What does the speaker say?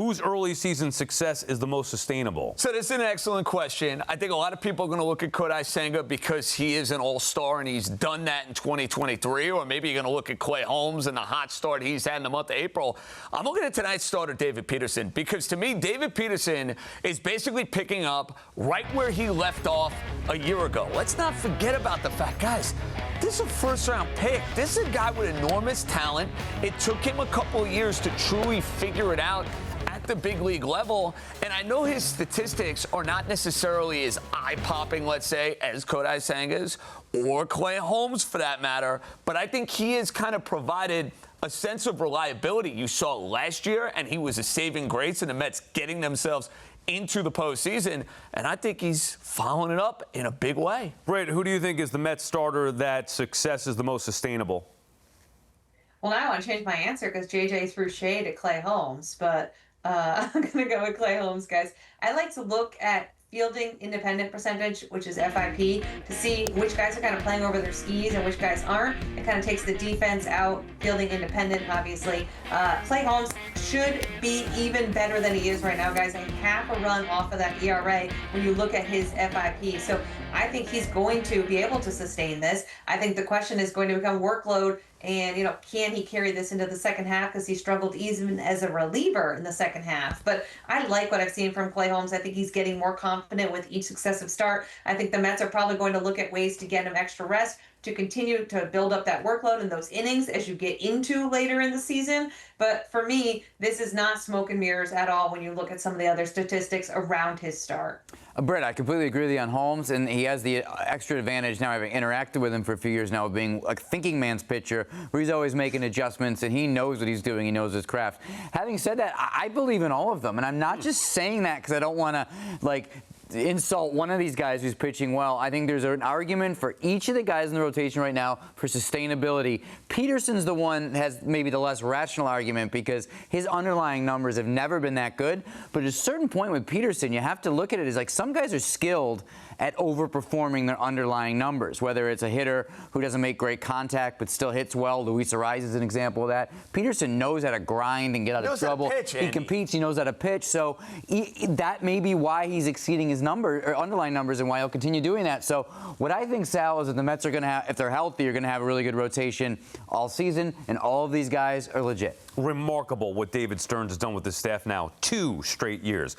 whose early season success is the most sustainable? So this is an excellent question. I think a lot of people are going to look at Kodai Senga because he is an all-star and he's done that in 2023, or maybe you're going to look at Clay Holmes and the hot start he's had in the month of April. I'm looking at tonight's starter, David Peterson, because to me, David Peterson is basically picking up right where he left off a year ago. Let's not forget about the fact, guys, this is a first-round pick. This is a guy with enormous talent. It took him a couple of years to truly figure it out at the big league level. And I know his statistics are not necessarily as eye-popping, let's say, as Kodai Senga's or Clay Holmes for that matter. But I think he has kind of provided a sense of reliability. You saw last year, and he was a saving grace in the Mets getting themselves into the postseason, and I think he's following it up in a big way. Britt, who do you think is the Mets starter that success is the most sustainable? Well, now I want to change my answer because JJ threw shade at Clay Holmes, but I'm going to go with Clay Holmes, guys. I like to look at fielding independent percentage, which is FIP, to see which guys are kind of playing over their skis and which guys aren't. It kind of takes the defense out, fielding independent, obviously. Clay Holmes should be even better than he is right now, guys. Half a run off of that ERA when you look at his FIP. So I think he's going to be able to sustain this. I think the question is going to become workload. And, can he carry this into the second half? Because he struggled even as a reliever in the second half. But I like what I've seen from Clay Holmes. I think he's getting more confident with each successive start. I think the Mets are probably going to look at ways to get him extra rest to continue to build up that workload and those innings as you get into later in the season. But for me, this is not smoke and mirrors at all when you look at some of the other statistics around his start. Britt, I completely agree with you on Holmes, and he has the extra advantage now, having interacted with him for a few years now, of being a thinking man's pitcher, where he's always making adjustments, and he knows what he's doing. He knows his craft. Having said that, I believe in all of them, and I'm not just saying that because I don't want to, insult one of these guys who's pitching well. I think there's an argument for each of the guys in the rotation right now for sustainability. Peterson's the one that has maybe the less rational argument because his underlying numbers have never been that good. But at a certain point with Peterson, you have to look at it as like some guys are skilled at overperforming their underlying numbers, whether it's a hitter who doesn't make great contact but still hits well. Luis Ariz is an example of that. Peterson knows how to grind and get out of trouble. He competes. He knows how to pitch. So that may be why he's exceeding his underlying numbers and why he'll continue doing that. So what I think, Sal, is that the Mets are going to have, if they're healthy, are going to have a really good rotation all season, and all of these guys are legit. Remarkable what David Stearns has done with his staff now 2 straight years.